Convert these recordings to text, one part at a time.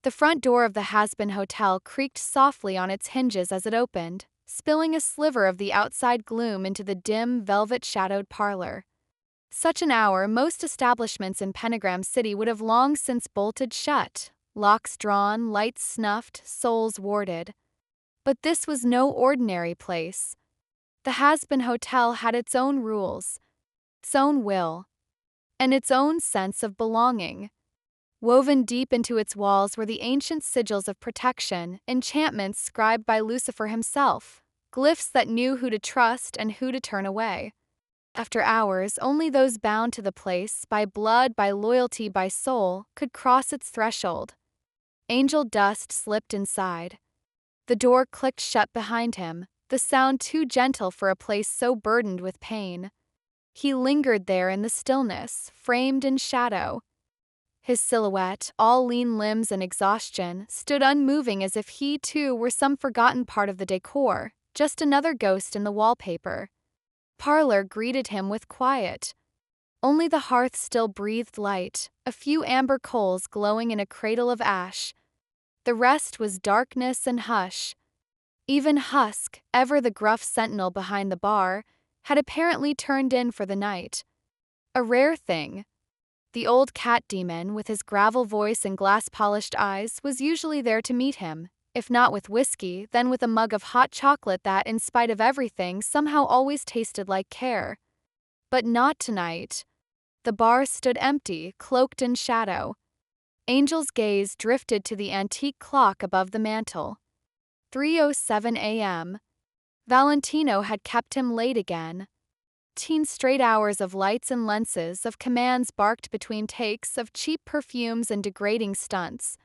The front door of the Hazbin Hotel creaked softly on its hinges as it opened, spilling a sliver of the outside gloom into the dim, velvet-shadowed parlor. Such an hour, most establishments in Pentagram City would have long since bolted shut, locks drawn, lights snuffed, souls warded. But this was no ordinary place. The Hazbin Hotel had its own rules, its own will, and its own sense of belonging. Woven deep into its walls were the ancient sigils of protection, enchantments scribed by Lucifer himself, glyphs that knew who to trust and who to turn away. After hours, only those bound to the place, by blood, by loyalty, by soul, could cross its threshold. Angel Dust slipped inside. The door clicked shut behind him, the sound too gentle for a place so burdened with pain. He lingered there in the stillness, framed in shadow. His silhouette, all lean limbs and exhaustion, stood unmoving as if he, too, were some forgotten part of the decor, just another ghost in the wallpaper. Parlor greeted him with quiet. Only the hearth still breathed light, a few amber coals glowing in a cradle of ash. The rest was darkness and hush. Even Husk, ever the gruff sentinel behind the bar, had apparently turned in for the night. A rare thing. The old cat demon, with his gravel voice and glass-polished eyes, was usually there to meet him, if not with whiskey, then with a mug of hot chocolate that, in spite of everything, somehow always tasted like care. But not tonight. The bar stood empty, cloaked in shadow. Angel's gaze drifted to the antique clock above the mantel. 3:07 a.m. Valentino had kept him late again. 18 straight hours of lights and lenses, of commands barked between takes, of cheap perfumes and degrading stunts.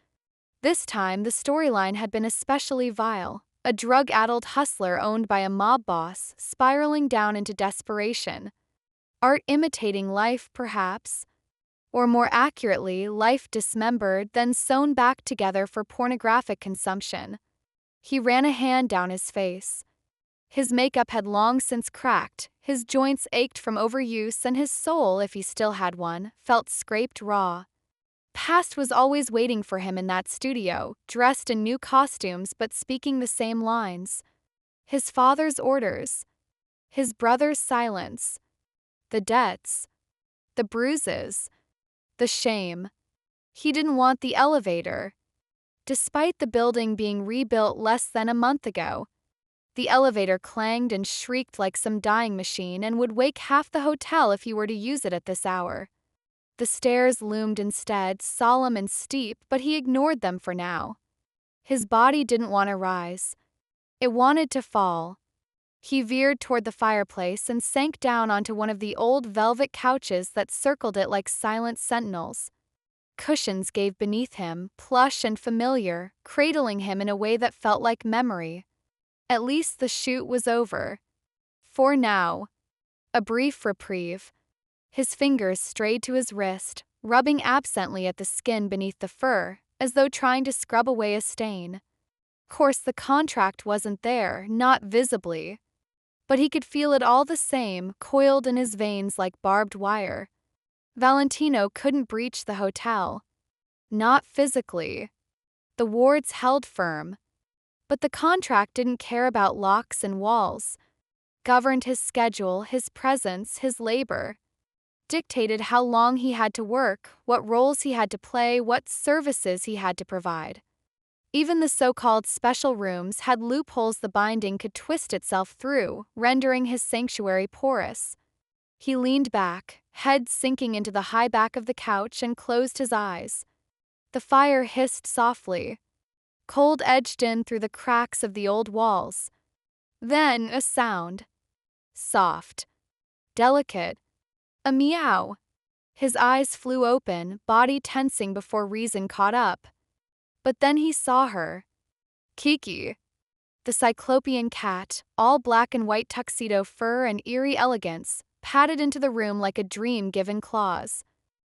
This time, the storyline had been especially vile. A drug-addled hustler owned by a mob boss, spiraling down into desperation. Art imitating life, perhaps. Or more accurately, life dismembered, then sewn back together for pornographic consumption. He ran a hand down his face. His makeup had long since cracked, his joints ached from overuse, and his soul, if he still had one, felt scraped raw. Past was always waiting for him in that studio, dressed in new costumes but speaking the same lines. His father's orders. His brother's silence. The debts. The bruises. The shame. He didn't want the elevator. Despite the building being rebuilt less than a month ago, the elevator clanged and shrieked like some dying machine and would wake half the hotel if he were to use it at this hour. The stairs loomed instead, solemn and steep, but he ignored them for now. His body didn't want to rise. It wanted to fall. He veered toward the fireplace and sank down onto one of the old velvet couches that circled it like silent sentinels. Cushions gave beneath him, plush and familiar, cradling him in a way that felt like memory. At least the shoot was over. For now. A brief reprieve. His fingers strayed to his wrist, rubbing absently at the skin beneath the fur, as though trying to scrub away a stain. Of course, the contract wasn't there, not visibly. But he could feel it all the same, coiled in his veins like barbed wire. Valentino couldn't breach the hotel. Not physically. The wards held firm. But the contract didn't care about locks and walls. Governed his schedule, his presence, his labor. Dictated how long he had to work, what roles he had to play, what services he had to provide. Even the so-called special rooms had loopholes the binding could twist itself through, rendering his sanctuary porous. He leaned back, head sinking into the high back of the couch, and closed his eyes. The fire hissed softly. Cold edged in through the cracks of the old walls. Then a sound. Soft. Delicate. A meow. His eyes flew open, body tensing before reason caught up. But then he saw her. Keekee. The cyclopean cat, all black and white tuxedo fur and eerie elegance, padded into the room like a dream given claws.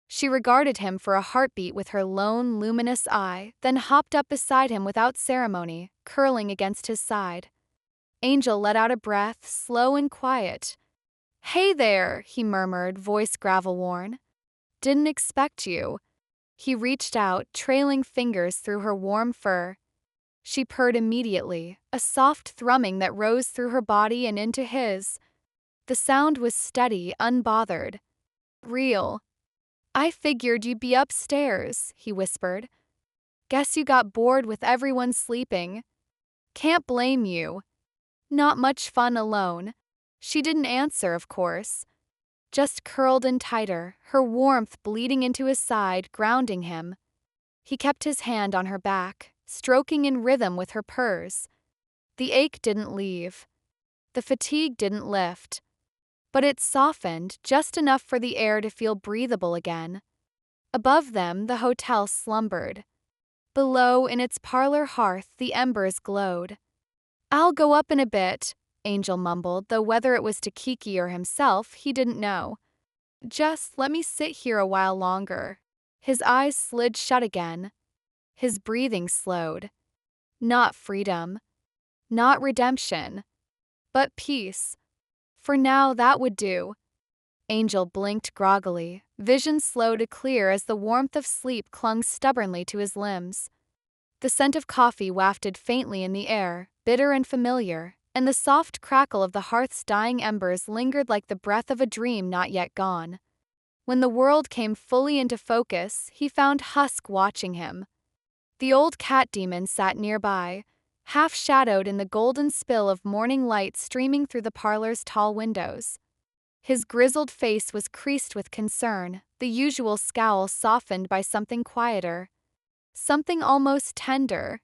She regarded him for a heartbeat with her lone, luminous eye, then hopped up beside him without ceremony, curling against his side. Angel let out a breath, slow and quiet. "Hey there," he murmured, voice gravel-worn. "Didn't expect you." He reached out, trailing fingers through her warm fur. She purred immediately, a soft thrumming that rose through her body and into his. The sound was steady, unbothered. Real. I figured you'd be upstairs, he whispered. Guess you got bored with everyone sleeping. Can't blame you. Not much fun alone. She didn't answer, of course. Just curled in tighter, her warmth bleeding into his side, grounding him. He kept his hand on her back, stroking in rhythm with her purrs. The ache didn't leave. The fatigue didn't lift. But it softened just enough for the air to feel breathable again. Above them, the hotel slumbered. Below, in its parlor hearth, the embers glowed. I'll go up in a bit, Angel mumbled, though whether it was to Keekee or himself, he didn't know. Just let me sit here a while longer. His eyes slid shut again. His breathing slowed. Not freedom. Not redemption. But peace. For now, that would do. Angel blinked groggily, vision slow to clear as the warmth of sleep clung stubbornly to his limbs. The scent of coffee wafted faintly in the air, bitter and familiar, and the soft crackle of the hearth's dying embers lingered like the breath of a dream not yet gone. When the world came fully into focus, he found Husk watching him. The old cat demon sat nearby, half-shadowed in the golden spill of morning light streaming through the parlor's tall windows. His grizzled face was creased with concern, the usual scowl softened by something quieter. Something almost tender.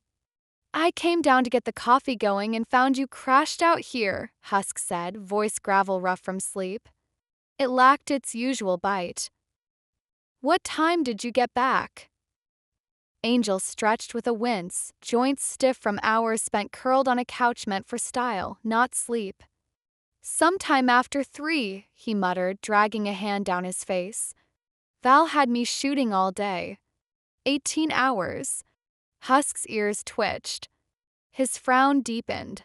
I came down to get the coffee going and found you crashed out here, Husk said, voice gravel rough from sleep. It lacked its usual bite. What time did you get back? Angel stretched with a wince, joints stiff from hours spent curled on a couch meant for style, not sleep. Sometime after 3, he muttered, dragging a hand down his face. Val had me shooting all day. 18 hours. Husk's ears twitched. His frown deepened.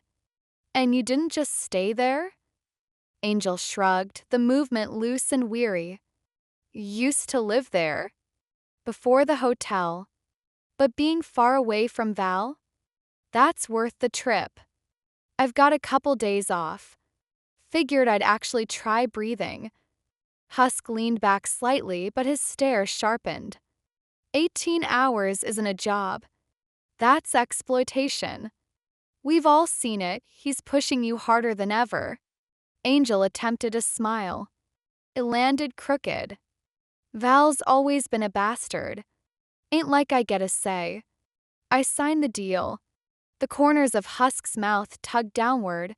And you didn't just stay there? Angel shrugged, the movement loose and weary. Used to live there. Before the hotel. But being far away from Val? That's worth the trip. I've got a couple days off. Figured I'd actually try breathing. Husk leaned back slightly, but his stare sharpened. 18 hours isn't a job. That's exploitation. We've all seen it, he's pushing you harder than ever. Angel attempted a smile. It landed crooked. Val's always been a bastard. Ain't like I get a say. I signed the deal. The corners of Husk's mouth tugged downward.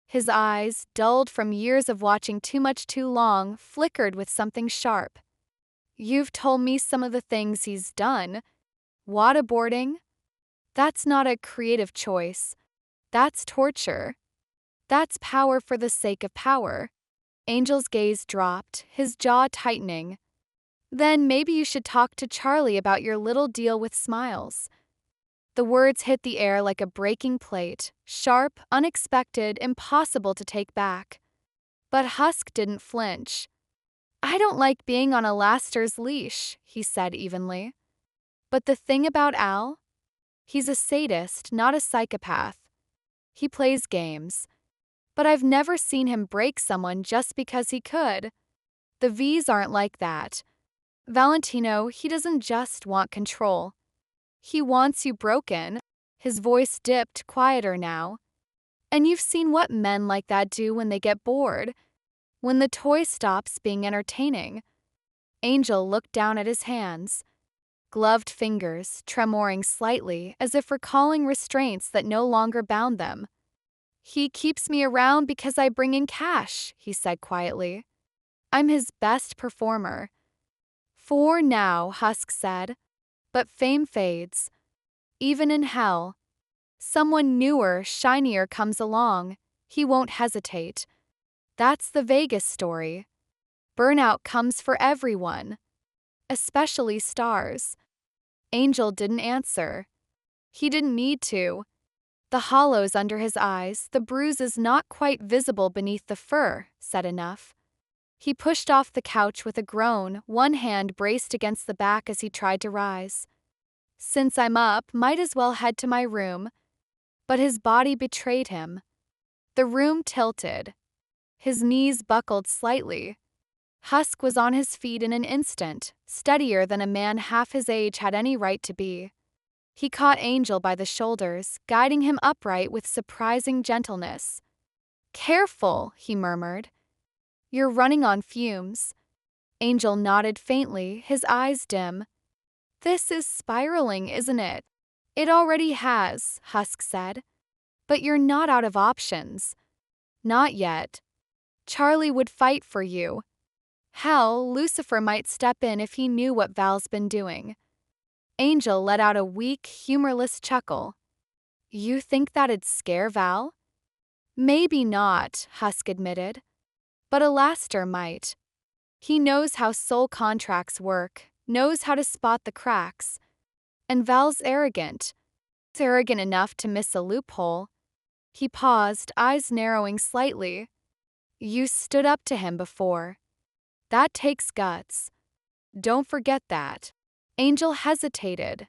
His eyes, dulled from years of watching too much too long, flickered with something sharp. You've told me some of the things he's done. Waterboarding? That's not a creative choice. That's torture. That's power for the sake of power. Angel's gaze dropped, his jaw tightening. Then maybe you should talk to Charlie about your little deal with Smiles. The words hit the air like a breaking plate, sharp, unexpected, impossible to take back. But Husk didn't flinch. I don't like being on a Laster's leash, he said evenly. But the thing about Al? He's a sadist, not a psychopath. He plays games. But I've never seen him break someone just because he could. The V's aren't like that. Valentino, he doesn't just want control. He wants you broken. His voice dipped, quieter now. And you've seen what men like that do when they get bored. When the toy stops being entertaining. Angel looked down at his hands. Gloved fingers, tremoring slightly, as if recalling restraints that no longer bound them. He keeps me around because I bring in cash, he said quietly. I'm his best performer. For now, Husk said. But fame fades. Even in hell. Someone newer, shinier comes along. He won't hesitate. That's the Vegas story. Burnout comes for everyone. Especially stars. Angel didn't answer. He didn't need to. The hollows under his eyes, the bruises not quite visible beneath the fur, said enough. He pushed off the couch with a groan, one hand braced against the back as he tried to rise. Since I'm up, might as well head to my room. But his body betrayed him. The room tilted. His knees buckled slightly. Husk was on his feet in an instant, steadier than a man half his age had any right to be. He caught Angel by the shoulders, guiding him upright with surprising gentleness. "Careful," he murmured. "You're running on fumes." Angel nodded faintly, his eyes dim. "This is spiraling, isn't it?" "It already has," Husk said. "But you're not out of options." "Not yet. Charlie would fight for you. Hell, Lucifer might step in if he knew what Val's been doing." Angel let out a weak, humorless chuckle. "You think that'd scare Val?" "Maybe not," Husk admitted. "But Alastair might. He knows how soul contracts work, knows how to spot the cracks. And Val's arrogant. Arrogant enough to miss a loophole." He paused, eyes narrowing slightly. "You stood up to him before. That takes guts. Don't forget that." Angel hesitated.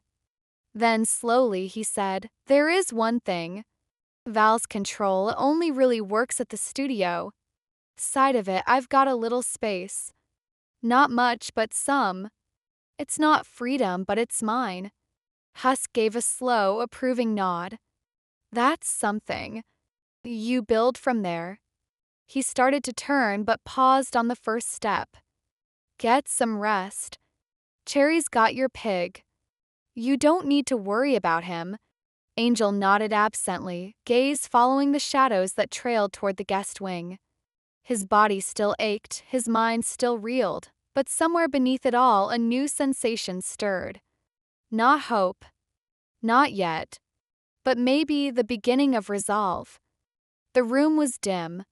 Then slowly he said, "There is one thing. Val's control only really works at the studio. Side of it, I've got a little space. Not much, but some. It's not freedom, but it's mine." Husk gave a slow, approving nod. "That's something. You build from there." He started to turn but paused on the first step. "Get some rest. Cherry's got your pig. You don't need to worry about him." Angel nodded absently, gaze following the shadows that trailed toward the guest wing. His body still ached, his mind still reeled, but somewhere beneath it all a new sensation stirred. Not hope. Not yet. But maybe the beginning of resolve. The room was dim.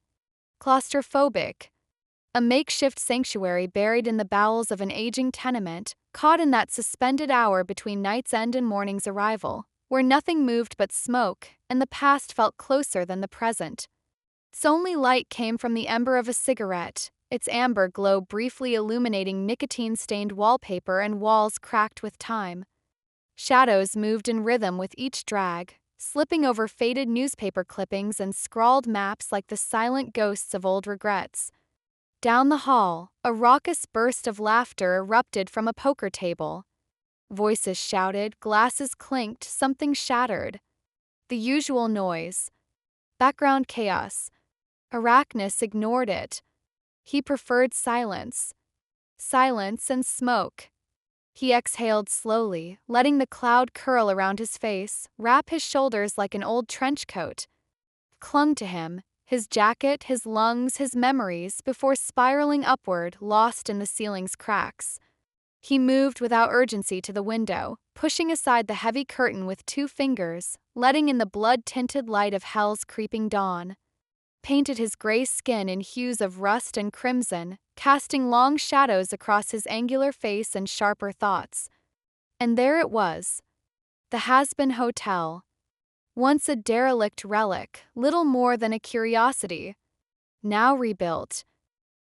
Claustrophobic. A makeshift sanctuary buried in the bowels of an aging tenement, caught in that suspended hour between night's end and morning's arrival, where nothing moved but smoke, and the past felt closer than the present. Its only light came from the ember of a cigarette, its amber glow briefly illuminating nicotine-stained wallpaper and walls cracked with time. Shadows moved in rhythm with each drag, slipping over faded newspaper clippings and scrawled maps like the silent ghosts of old regrets. Down the hall, a raucous burst of laughter erupted from a poker table. Voices shouted, glasses clinked, something shattered. The usual noise. Background chaos. Arachnus ignored it. He preferred silence. Silence and smoke. He exhaled slowly, letting the cloud curl around his face, wrap his shoulders like an old trench coat. Clung to him, his jacket, his lungs, his memories, before spiraling upward, lost in the ceiling's cracks. He moved without urgency to the window, pushing aside the heavy curtain with 2 fingers, letting in the blood-tinted light of hell's creeping dawn. Painted his gray skin in hues of rust and crimson, casting long shadows across his angular face and sharper thoughts. And there it was. The Hazbin Hotel. Once a derelict relic, little more than a curiosity. Now rebuilt.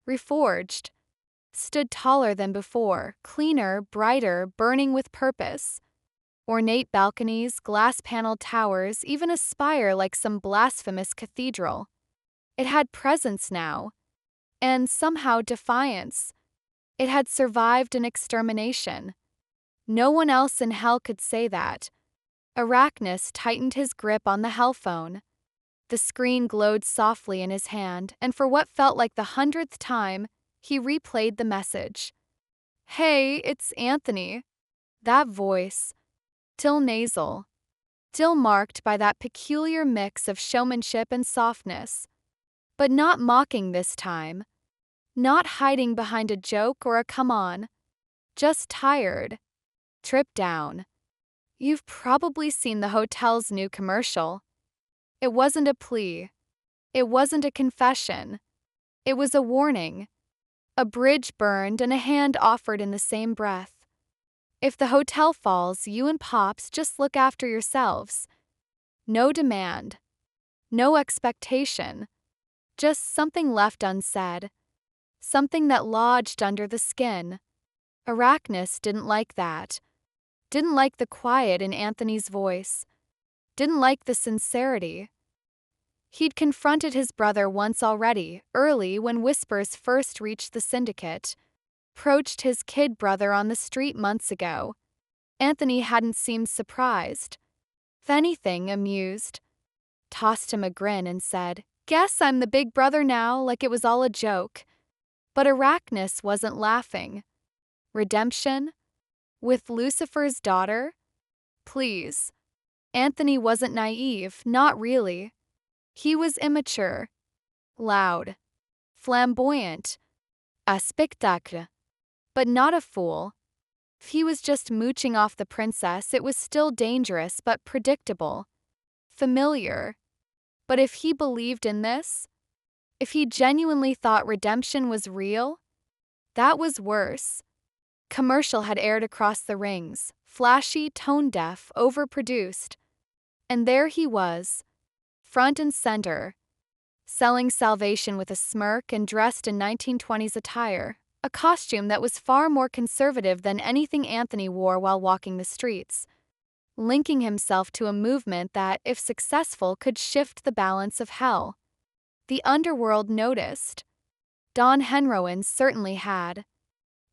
Reforged. Stood taller than before, cleaner, brighter, burning with purpose. Ornate balconies, glass-paneled towers, even a spire like some blasphemous cathedral. It had presence now. And somehow defiance. It had survived an extermination. No one else in hell could say that. Arachnus tightened his grip on the hell phone. The screen glowed softly in his hand, and for what felt like the 100th time, he replayed the message. "Hey, it's Anthony." That voice. Still nasal. Still marked by that peculiar mix of showmanship and softness. But not mocking this time. Not hiding behind a joke or a come-on. Just tired. Tripped down. You've probably seen the hotel's new commercial. It wasn't a plea. It wasn't a confession. It was a warning. A bridge burned and a hand offered in the same breath. If the hotel falls, you and Pops just look after yourselves. No demand. No expectation. Just something left unsaid. something that lodged under the skin. Arachnus didn't like that. Didn't like the quiet in Anthony's voice. Didn't like the sincerity. He'd confronted his brother once already, early when whispers first reached the syndicate. Approached his kid brother on the street months ago. Anthony hadn't seemed surprised. If anything, amused. Tossed him a grin and said, "Guess I'm the big brother now," like it was all a joke. But Arachnus wasn't laughing. Redemption? With Lucifer's daughter? Please. Anthony wasn't naive, not really. He was immature. Loud. Flamboyant. A spectacle. But not a fool. If he was just mooching off the princess, it was still dangerous but predictable. Familiar. But if he believed in this, if he genuinely thought redemption was real, that was worse. Commercial had aired across the rings, flashy, tone-deaf, overproduced. And there he was, front and center, selling salvation with a smirk and dressed in 1920s attire, a costume that was far more conservative than anything Anthony wore while walking the streets, linking himself to a movement that, if successful, could shift the balance of hell. The underworld noticed. Don Henroin certainly had.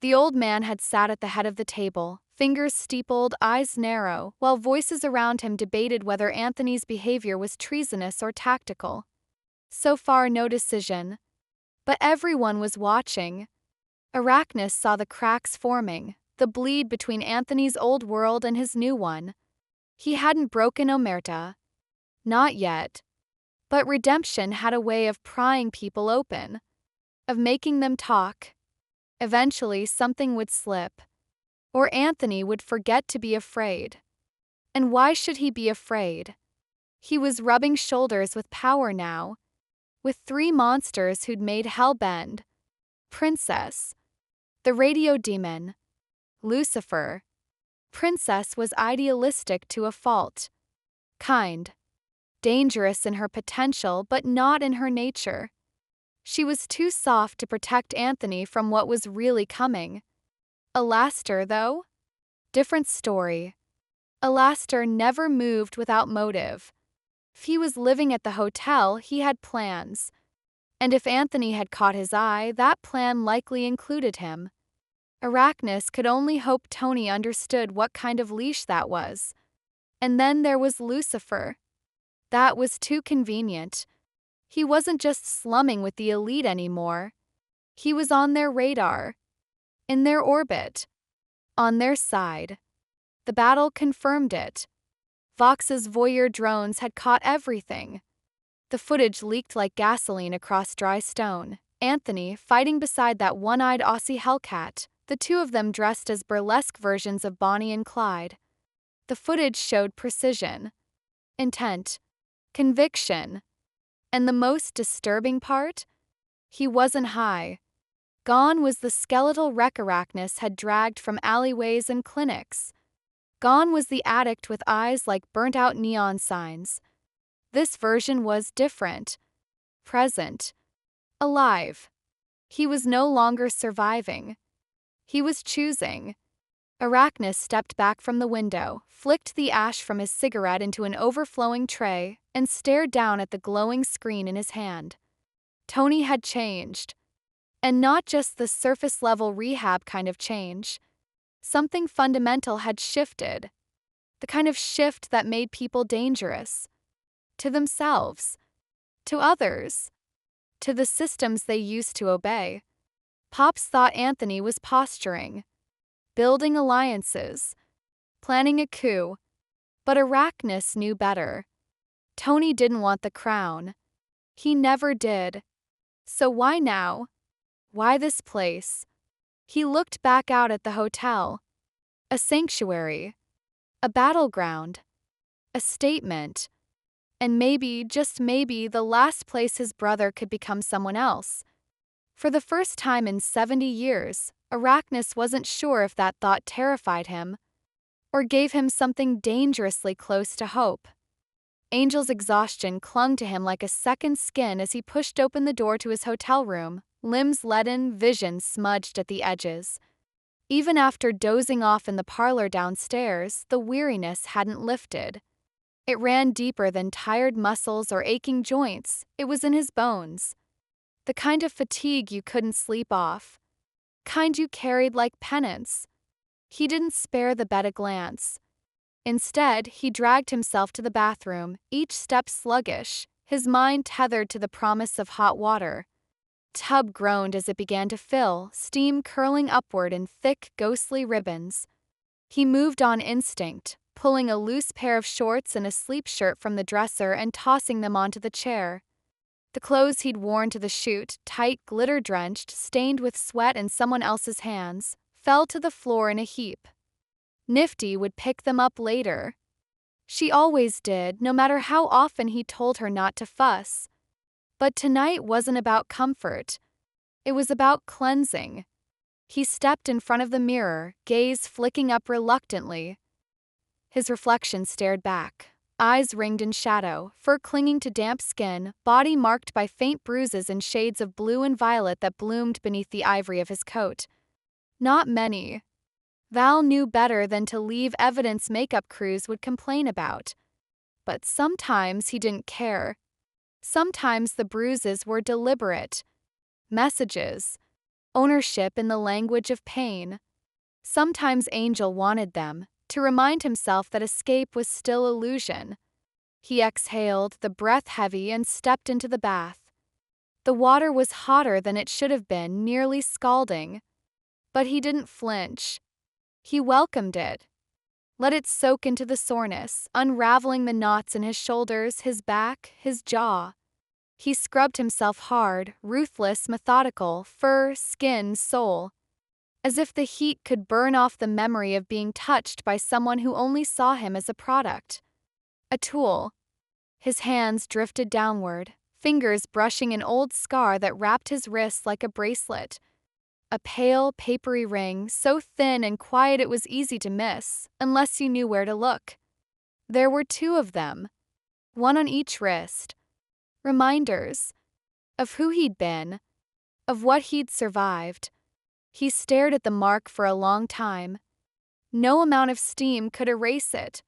The old man had sat at the head of the table, fingers steepled, eyes narrow, while voices around him debated whether Anthony's behavior was treasonous or tactical. So far, no decision. But everyone was watching. Arachnus saw the cracks forming, the bleed between Anthony's old world and his new one. He hadn't broken Omerta. Not yet. But redemption had a way of prying people open, of making them talk. Eventually, something would slip. Or Anthony would forget to be afraid. And why should he be afraid? He was rubbing shoulders with power now, with 3 monsters who'd made hell bend. Princess. The radio demon. Lucifer. Princess was idealistic to a fault. Kind. Dangerous in her potential, but not in her nature. She was too soft to protect Anthony from what was really coming. Alastair, though? Different story. Alastair never moved without motive. If he was living at the hotel, he had plans. And if Anthony had caught his eye, that plan likely included him. Arachnus could only hope Tony understood what kind of leash that was. And then there was Lucifer. That was too convenient. He wasn't just slumming with the elite anymore. He was on their radar. In their orbit. On their side. The battle confirmed it. Vox's voyeur drones had caught everything. The footage leaked like gasoline across dry stone. Anthony fighting beside that one-eyed Aussie hellcat, the two of them dressed as burlesque versions of Bonnie and Clyde. The footage showed precision, intent, conviction. And the most disturbing part? He wasn't high. Gone was the skeletal wreck Arachnus had dragged from alleyways and clinics. Gone was the addict with eyes like burnt-out neon signs. This version was different. Present. Alive. He was no longer surviving. He was choosing. Arachnus stepped back from the window, flicked the ash from his cigarette into an overflowing tray, and stared down at the glowing screen in his hand. Tony had changed. And not just the surface-level rehab kind of change. Something fundamental had shifted. The kind of shift that made people dangerous. To themselves. To others. To the systems they used to obey. Pops thought Anthony was posturing. Building alliances. Planning a coup. But Arachnus knew better. Tony didn't want the crown. He never did. So why now? Why this place? He looked back out at the hotel. A sanctuary. A battleground. A statement. And maybe, just maybe, the last place his brother could become someone else. For the first time in 70 years, Arachnus wasn't sure if that thought terrified him, or gave him something dangerously close to hope. Angel's exhaustion clung to him like a second skin as he pushed open the door to his hotel room, limbs leaden, vision smudged at the edges. Even after dozing off in the parlor downstairs, the weariness hadn't lifted. It ran deeper than tired muscles or aching joints. It was in his bones. The kind of fatigue you couldn't sleep off. Kind you carried like penance. He didn't spare the bed a glance. Instead, he dragged himself to the bathroom, each step sluggish, his mind tethered to the promise of hot water. Tub groaned as it began to fill, steam curling upward in thick, ghostly ribbons. He moved on instinct, pulling a loose pair of shorts and a sleep shirt from the dresser and tossing them onto the chair. The clothes he'd worn to the shoot, tight, glitter-drenched, stained with sweat and someone else's hands, fell to the floor in a heap. Nifty would pick them up later. She always did, no matter how often he told her not to fuss. But tonight wasn't about comfort. It was about cleansing. He stepped in front of the mirror, gaze flicking up reluctantly. His reflection stared back, eyes ringed in shadow, fur clinging to damp skin, body marked by faint bruises in shades of blue and violet that bloomed beneath the ivory of his coat. Not many. Val knew better than to leave evidence makeup crews would complain about. But sometimes he didn't care. Sometimes the bruises were deliberate. Messages. Ownership in the language of pain. Sometimes Angel wanted them, to remind himself that escape was still illusion. He exhaled, the breath heavy, and stepped into the bath. The water was hotter than it should have been, nearly scalding. But he didn't flinch. He welcomed it. Let it soak into the soreness, unraveling the knots in his shoulders, his back, his jaw. He scrubbed himself hard, ruthless, methodical, fur, skin, soul. As if the heat could burn off the memory of being touched by someone who only saw him as a product. A tool. His hands drifted downward, fingers brushing an old scar that wrapped his wrist like a bracelet. A pale, papery ring, so thin and quiet it was easy to miss, unless you knew where to look. There were two of them, one on each wrist. Reminders. Of who he'd been. Of what he'd survived. He stared at the mark for a long time. No amount of steam could erase it.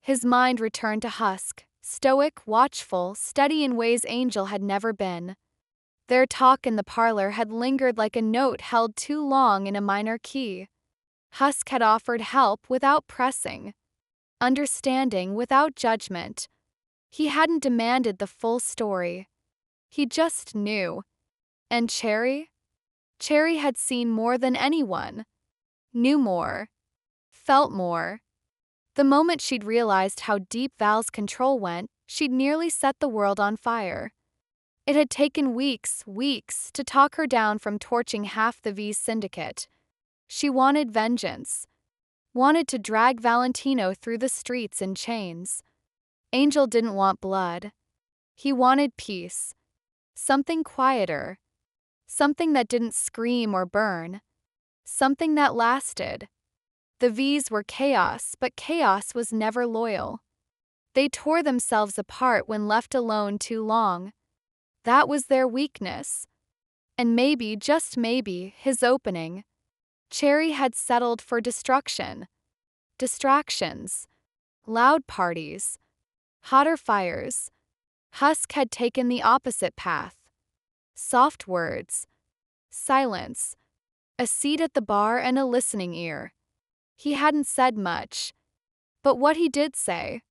His mind returned to Husk, stoic, watchful, steady in ways Angel had never been. Their talk in the parlor had lingered like a note held too long in a minor key. Husk had offered help without pressing, understanding without judgment. He hadn't demanded the full story. He just knew. And Cherry? Cherry had seen more than anyone. Knew more. Felt more. The moment she'd realized how deep Val's control went, she'd nearly set the world on fire. It had taken weeks, to talk her down from torching half the V's syndicate. She wanted vengeance. Wanted to drag Valentino through the streets in chains. Angel didn't want blood. He wanted peace. Something quieter. Something that didn't scream or burn. Something that lasted. The V's were chaos, but chaos was never loyal. They tore themselves apart when left alone too long. That was their weakness. And maybe, just maybe, his opening. Cherry had settled for destruction. Distractions. Loud parties. Hotter fires. Husk had taken the opposite path. Soft words. Silence. A seat at the bar and a listening ear. He hadn't said much. But what he did say.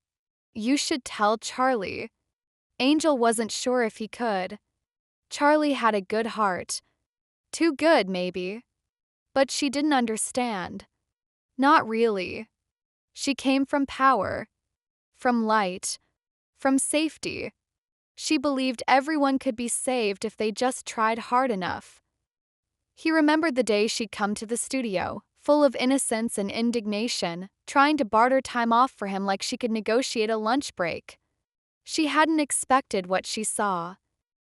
You should tell Charlie. Angel wasn't sure if he could. Charlie had a good heart. Too good, maybe. But she didn't understand. Not really. She came from power. From light. From safety. She believed everyone could be saved if they just tried hard enough. He remembered the day she'd come to the studio, full of innocence and indignation, trying to barter time off for him like she could negotiate a lunch break. She hadn't expected what she saw.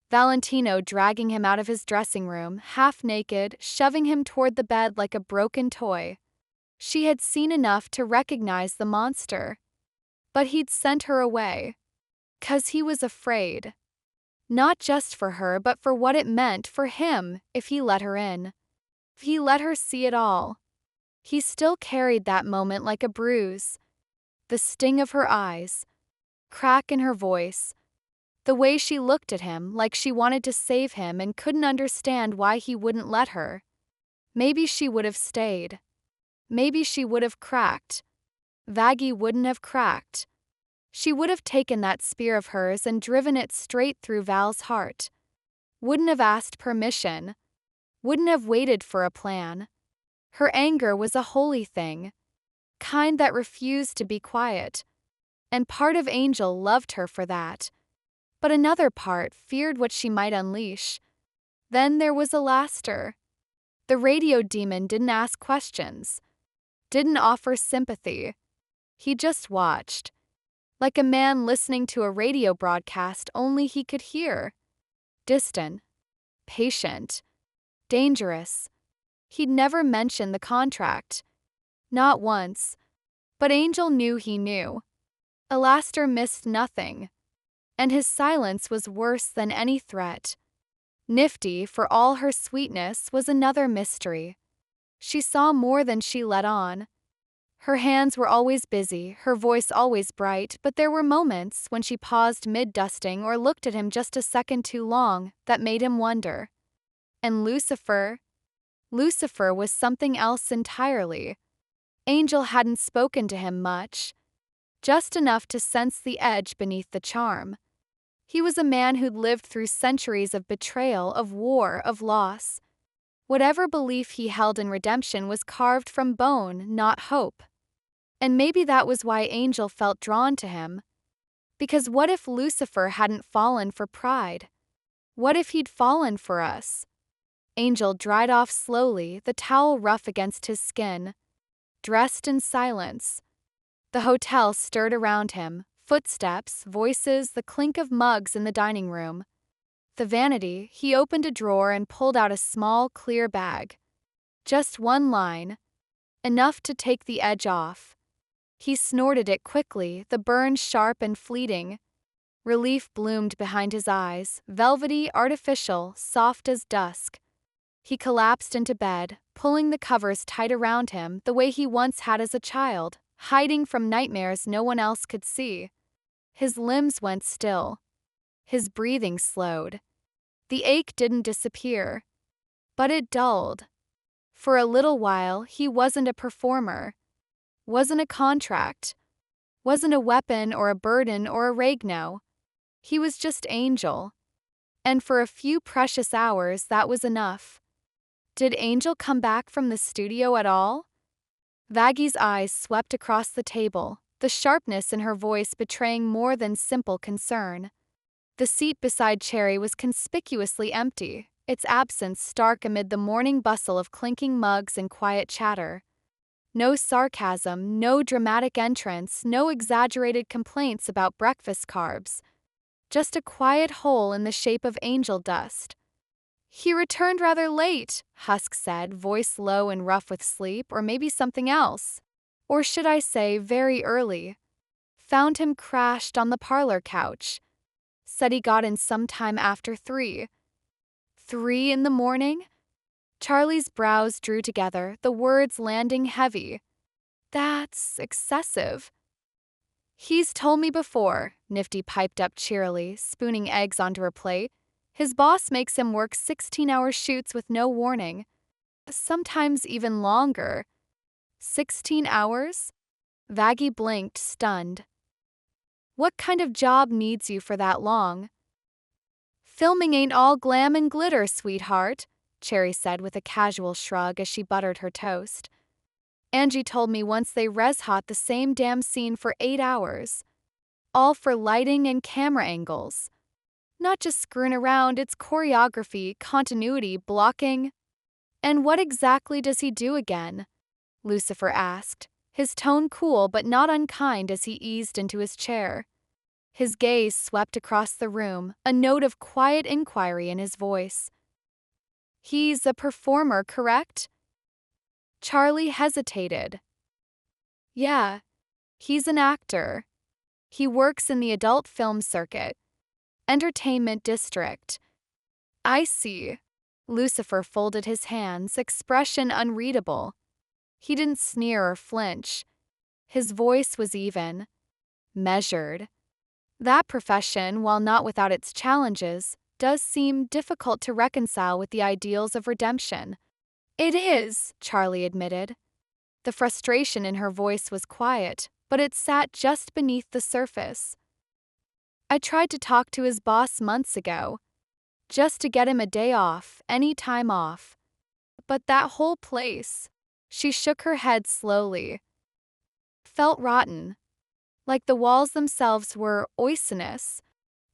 Valentino dragging him out of his dressing room, half naked, shoving him toward the bed like a broken toy. She had seen enough to recognize the monster. But he'd sent her away. 'Cause he was afraid. Not just for her, but for what it meant for him if he let her in. If he let her see it all. He still carried that moment like a bruise. The sting of her eyes, crack in her voice, the way she looked at him like she wanted to save him and couldn't understand why he wouldn't let her. Maybe she would have stayed. Maybe she would have cracked. Vaggie wouldn't have cracked. She would have taken that spear of hers and driven it straight through Val's heart. Wouldn't have asked permission. Wouldn't have waited for a plan. Her anger was a holy thing, kind that refused to be quiet. And part of Angel loved her for that. But another part feared what she might unleash. Then there was Alastair. The radio demon didn't ask questions, didn't offer sympathy. He just watched. Like a man listening to a radio broadcast only he could hear. Distant. Patient. Dangerous. He'd never mentioned the contract. Not once. But Angel knew he knew. Alastair missed nothing. And his silence was worse than any threat. Nifty, for all her sweetness, was another mystery. She saw more than she let on. Her hands were always busy, her voice always bright, but there were moments when she paused mid-dusting or looked at him just a second too long that made him wonder. And Lucifer was something else entirely. Angel hadn't spoken to him much, just enough to sense the edge beneath the charm. He was a man who'd lived through centuries of betrayal, of war, of loss. Whatever belief he held in redemption was carved from bone, not hope. And maybe that was why Angel felt drawn to him. Because what if Lucifer hadn't fallen for pride? What if he'd fallen for us? Angel dried off slowly, the towel rough against his skin. Dressed in silence. The hotel stirred around him, footsteps, voices, the clink of mugs in the dining room. The vanity, he opened a drawer and pulled out a small, clear bag. Just one line. Enough to take the edge off. He snorted it quickly, the burn sharp and fleeting. Relief bloomed behind his eyes, velvety, artificial, soft as dusk. He collapsed into bed, pulling the covers tight around him the way he once had as a child, hiding from nightmares no one else could see. His limbs went still. His breathing slowed. The ache didn't disappear, but it dulled. For a little while, he wasn't a performer. Wasn't a contract. Wasn't a weapon or a burden or a regno. He was just Angel. And for a few precious hours, that was enough. Did Angel come back from the studio at all? Vaggie's eyes swept across the table, the sharpness in her voice betraying more than simple concern. The seat beside Cherry was conspicuously empty, its absence stark amid the morning bustle of clinking mugs and quiet chatter. No sarcasm, no dramatic entrance, no exaggerated complaints about breakfast carbs. Just a quiet hole in the shape of angel dust. "He returned rather late," Husk said, voice low and rough with sleep, or maybe something else. Or should I say, very early. Found him crashed on the parlor couch. Said he got in sometime after 3. 3 in the morning? Charlie's brows drew together, the words landing heavy. That's excessive. "He's told me before," Nifty piped up cheerily, spooning eggs onto her plate. "His boss makes him work 16-hour shoots with no warning. Sometimes even longer." 16 hours? Vaggie blinked, stunned. "What kind of job needs you for that long?" "Filming ain't all glam and glitter, sweetheart," Cherry said with a casual shrug as she buttered her toast. "Angie told me once they res-hot the same damn scene for 8 hours. All for lighting and camera angles. Not just screwing around, it's choreography, continuity, blocking." "And what exactly does he do again?" Lucifer asked, his tone cool but not unkind as he eased into his chair. His gaze swept across the room, a note of quiet inquiry in his voice. "He's a performer, correct?" Charlie hesitated. "Yeah, he's an actor. He works in the adult film circuit. Entertainment district. I see. Lucifer folded his hands, expression unreadable. He didn't sneer or flinch. His voice was even, measured. That profession, while not without its challenges, does seem difficult to reconcile with the ideals of redemption. It is, Charlie admitted. The frustration in her voice was quiet, but it sat just beneath the surface. I tried to talk to his boss months ago, just to get him a day off, any time off. But that whole place, she shook her head slowly, felt rotten, like the walls themselves were poisonous.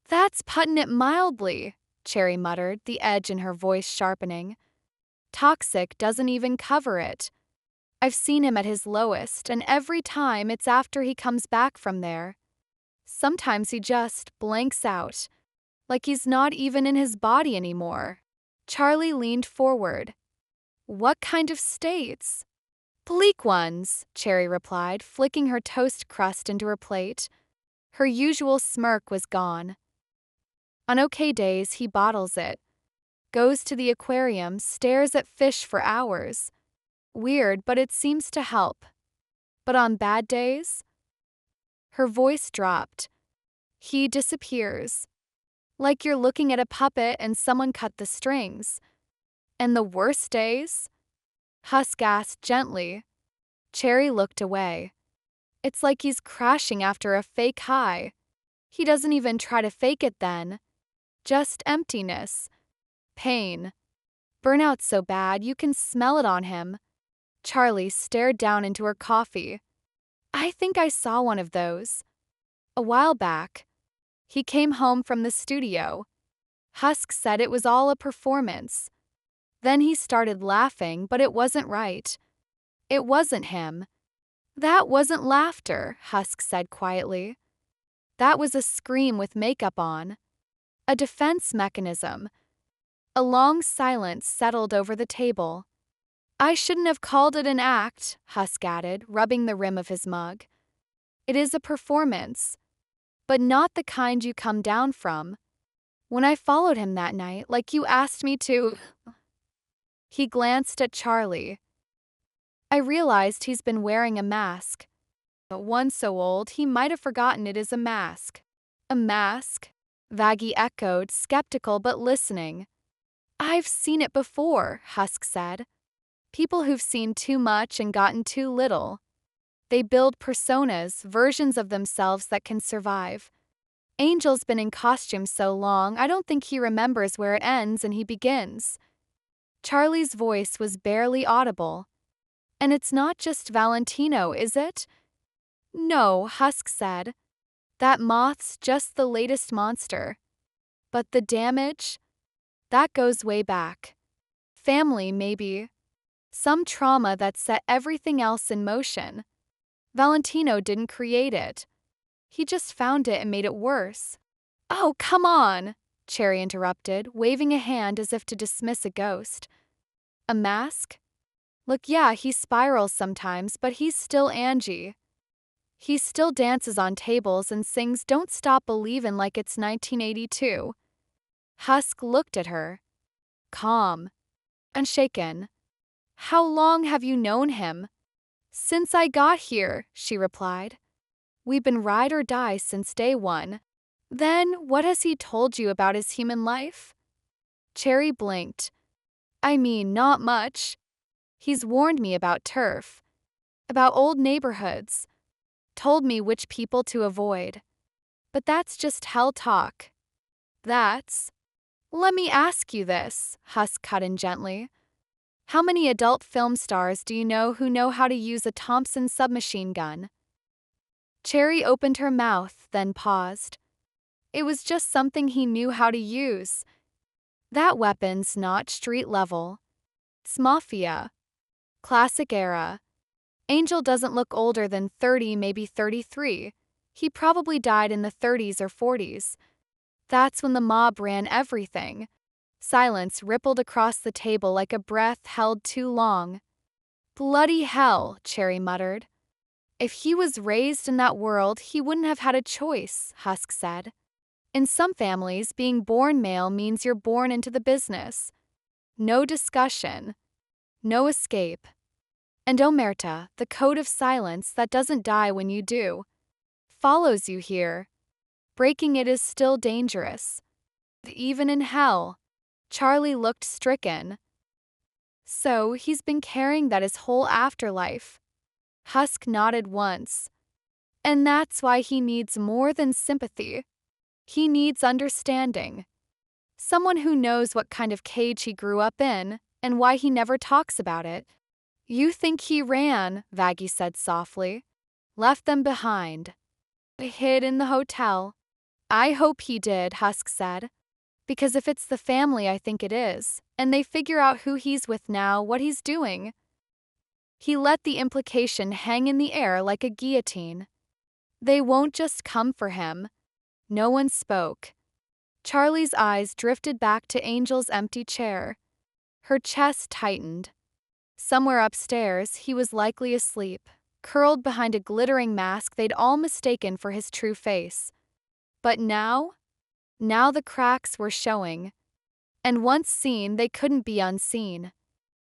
That's putting it mildly, Cherry muttered, the edge in her voice sharpening. Toxic doesn't even cover it. I've seen him at his lowest, and every time it's after he comes back from there. Sometimes he just blanks out, like he's not even in his body anymore. Charlie leaned forward. What kind of states? Bleak ones, Cherry replied, flicking her toast crust into her plate. Her usual smirk was gone. On okay days, he bottles it, goes to the aquarium, stares at fish for hours. Weird, but it seems to help. But on bad days? Her voice dropped. He disappears. Like you're looking at a puppet and someone cut the strings. And the worst days? Husk asked gently. Cherry looked away. It's like he's crashing after a fake high. He doesn't even try to fake it then. Just emptiness. Pain. Burnout so bad you can smell it on him. Charlie stared down into her coffee. I think I saw one of those. A while back. He came home from the studio. Husk said it was all a performance. Then he started laughing, but it wasn't right. It wasn't him. That wasn't laughter, Husk said quietly. That was a scream with makeup on. A defense mechanism. A long silence settled over the table. I shouldn't have called it an act, Husk added, rubbing the rim of his mug. It is a performance, but not the kind you come down from. When I followed him that night, like you asked me to... He glanced at Charlie. I realized he's been wearing a mask. One so old, he might have forgotten it is a mask. A mask? Vaggie echoed, skeptical but listening. I've seen it before, Husk said. People who've seen too much and gotten too little. They build personas, versions of themselves that can survive. Angel's been in costume so long, I don't think he remembers where it ends and he begins. Charlie's voice was barely audible. And it's not just Valentino, is it? No, Husk said. That moth's just the latest monster. But the damage? That goes way back. Family, maybe. Some trauma that set everything else in motion. Valentino didn't create it. He just found it and made it worse. Oh, come on, Cherry interrupted, waving a hand as if to dismiss a ghost. A mask? Look, yeah, he spirals sometimes, but he's still Angie. He still dances on tables and sings Don't Stop Believin' like it's 1982. Husk looked at her. Calm. Unshaken. How long have you known him? Since I got here, she replied. We've been ride or die since day one. Then, what has he told you about his human life? Cherry blinked. I mean, not much. He's warned me about turf, about old neighborhoods, told me which people to avoid. But that's just hell talk. That's... Let me ask you this, Husk cut in gently. How many adult film stars do you know who know how to use a Thompson submachine gun? Cherry opened her mouth, then paused. It was just something he knew how to use. That weapon's not street level. It's Mafia. Classic era. Angel doesn't look older than 30, maybe 33. He probably died in the 30s or 40s. That's when the mob ran everything. Silence rippled across the table like a breath held too long. Bloody hell, Cherry muttered. If he was raised in that world, he wouldn't have had a choice, Husk said. In some families, being born male means you're born into the business. No discussion, no escape. And omerta, the code of silence that doesn't die when you do, follows you here. Breaking it is still dangerous. Even in hell. Charlie looked stricken. So he's been carrying that his whole afterlife. Husk nodded once. And that's why he needs more than sympathy. He needs understanding. Someone who knows what kind of cage he grew up in and why he never talks about it. You think he ran, Vaggie said softly. Left them behind. Hid in the hotel. I hope he did, Husk said. Because if it's the family I think it is, and they figure out who he's with now, what he's doing. He let the implication hang in the air like a guillotine. They won't just come for him. No one spoke. Charlie's eyes drifted back to Angel's empty chair. Her chest tightened. Somewhere upstairs, he was likely asleep, curled behind a glittering mask they'd all mistaken for his true face. But now the cracks were showing. And once seen, they couldn't be unseen.